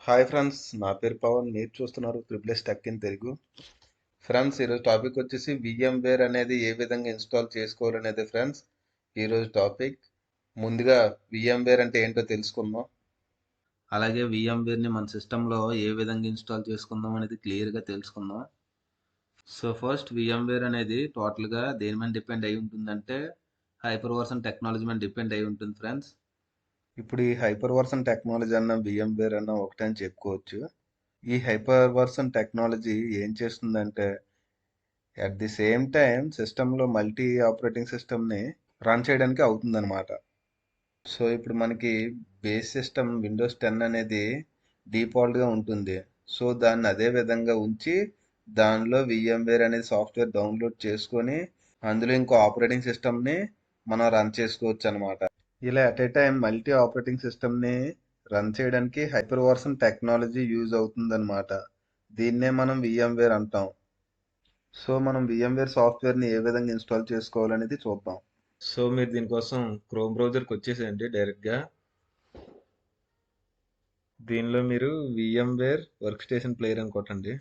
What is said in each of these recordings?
Hi friends, నా పేరు పవన్. మీరు చూస్తున్నారు triple tech in Telugu. Friends, ఈరోజు టాపిక్ వచ్చేసి VMware అనేది ఏ విధంగా ఇన్స్టాల్ చేసుకోవాలనేది ఫ్రెండ్స్ ఈరోజు టాపిక్. ముందుగా VMware అంటే ఏంటో తెలుసుకుందాం. అలాగే VMwareని మన సిస్టంలో ఏ విధంగా ఇన్స్టాల్ చేసుకుందాం అనేది క్లియర్గా తెలుసుకుందాం. సో ఫస్ట్, VMware అనేది టోటల్గా దేని మీద డిపెండ్ అయి ఉంటుందంటే హైపర్ వర్షన్ టెక్నాలజీ మీద డిపెండ్ అయి ఉంటుంది ఫ్రెండ్స్. ఇప్పుడు ఈ హైపర్ వర్షన్ టెక్నాలజీ అన్న VMware అన్న ఒకటే అని చెప్పుకోవచ్చు. ఈ హైపర్ వర్షన్ టెక్నాలజీ ఏం చేస్తుందంటే అట్ ది సేమ్ టైం సిస్టంలో మల్టీ ఆపరేటింగ్ సిస్టమ్ని రన్ చేయడానికి అవుతుందన్నమాట. సో ఇప్పుడు మనకి బేస్ సిస్టమ్ విండోస్ 10 అనేది డిఫాల్ట్గా ఉంటుంది. సో దాన్ని అదే విధంగా ఉంచి దానిలో VMware అనేది సాఫ్ట్వేర్ డౌన్లోడ్ చేసుకొని అందులో ఇంకో ఆపరేటింగ్ సిస్టమ్ని మనం రన్ చేసుకోవచ్చు అనమాట. ఇలా at a time multi operating సిస్టమ్ని రన్ చేయడానికి హైపర్ వర్షన్ టెక్నాలజీ యూజ్ అవుతుందన్నమాట. దీన్నే మనం VMware అంటాం. సో మనం VMware సాఫ్ట్వేర్ని ఏ విధంగా ఇన్స్టాల్ చేసుకోవాలనేది చూద్దాం. సో మీరు దీనికోసం క్రోమ్ బ్రౌజర్కి వచ్చేసేయండి డైరెక్ట్గా. దీనిలో మీరు VMware వర్క్ స్టేషన్ ప్లేయర్ అని కొట్టండి.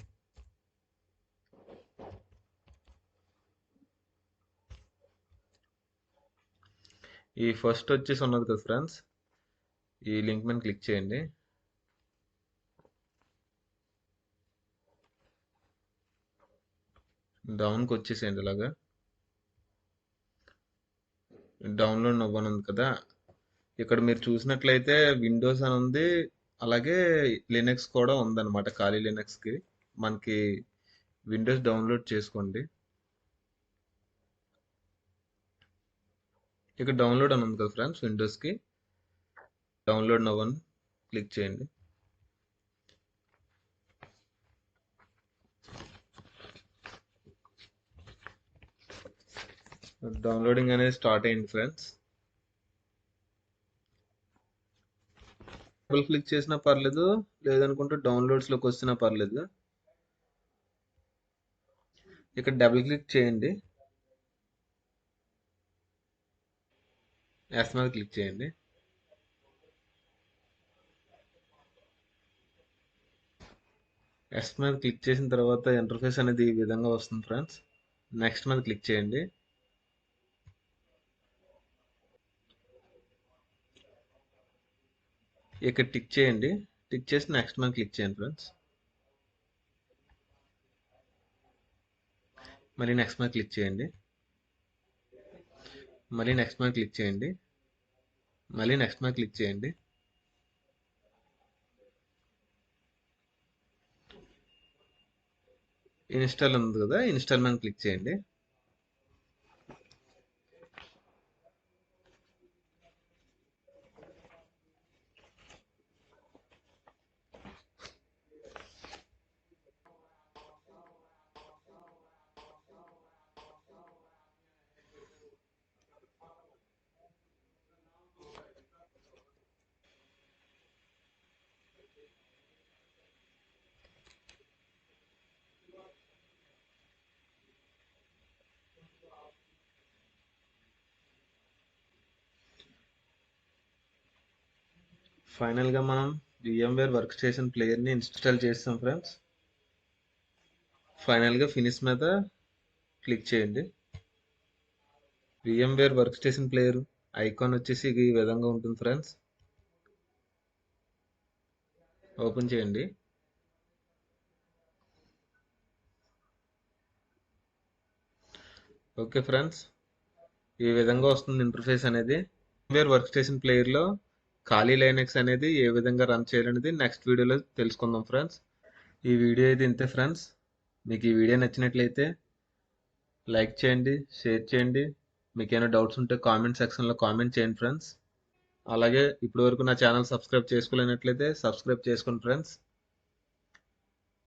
ఈ ఫస్ట్ వచ్చేసి ఉన్నది కదా ఫ్రెండ్స్, ఈ లింక్ మీద క్లిక్ చేయండి. డౌన్కి వచ్చేసేయండి. ఇలాగా డౌన్లోడ్ అవ్వను ఉంది కదా, ఇక్కడ మీరు చూసినట్లయితే విండోస్ అని ఉంది, అలాగే లినక్స్ కూడా ఉందన్నమాట. ఖాళీ లినక్స్కి మనకి విండోస్ డౌన్లోడ్ చేసుకోండి. ఇక్కడ డౌన్లోడ్ అని ఉంది కదా ఫ్రెండ్స్, విండోస్కి డౌన్లోడ్ నవ్ అని క్లిక్ చేయండి. డౌన్లోడింగ్ అనేది స్టార్ట్ అయింది ఫ్రెండ్స్. డబుల్ క్లిక్ చేసినా పర్లేదు, లేదనుకుంటే డౌన్లోడ్స్లోకి వచ్చినా పర్లేదు. ఇక్కడ డబుల్ క్లిక్ చేయండి, ఎస్ మీద క్లిక్ చేయండి. ఎస్ మీద క్లిక్ చేసిన తర్వాత ఇంటర్ఫేస్ అనేది ఈ విధంగా వస్తుంది ఫ్రెండ్స్. నెక్స్ట్ మీద క్లిక్ చేయండి. ఇక్కడ టిక్ చేయండి, టిక్ చేసి నెక్స్ట్ మీద క్లిక్ చేయండి ఫ్రెండ్స్. మళ్ళీ నెక్స్ట్ మీద క్లిక్ చేయండి, మళ్ళీ నెక్స్ట్ మీద క్లిక్ చేయండి, మళ్ళీ నెక్స్ట్ మీద క్లిక్ చేయండి. ఇన్స్టాల్ ఉంది కదా, ఇన్స్టాల్ మీద క్లిక్ చేయండి. ఫైనల్గా మనం VMware వర్క్ స్టేషన్ ప్లేయర్ని ఇన్స్టాల్ చేస్తాం ఫ్రెండ్స్. ఫైనల్గా ఫినిష్ మీద క్లిక్ చేయండి. VMware work station player icon వచ్చేసి ఈ విధంగా ఉంటుంది ఫ్రెండ్స్. ఓపెన్ చేయండి. ఓకే ఫ్రెండ్స్, ఈ విధంగా వస్తుంది ఇంటర్ఫేస్ అనేది. VMware వర్క్ స్టేషన్ ప్లేయర్లో ఖాళీ లైనక్స్ అనేది ఏ విధంగా రన్ చేయాలనేది నెక్స్ట్ వీడియోలో తెలుసుకుందాం ఫ్రెండ్స్. ఈ వీడియో అయితే ఇంతే ఫ్రెండ్స్. మీకు ఈ వీడియో నచ్చినట్లయితే లైక్ చేయండి, షేర్ చేయండి. మీకు ఏమైనా డౌట్స్ ఉంటే కామెంట్ సెక్షన్లో కామెంట్ చేయండి ఫ్రెండ్స్. అలాగే ఇప్పటివరకు నా ఛానల్ సబ్స్క్రైబ్ చేసుకోలేనట్లయితే సబ్స్క్రైబ్ చేసుకోండి ఫ్రెండ్స్.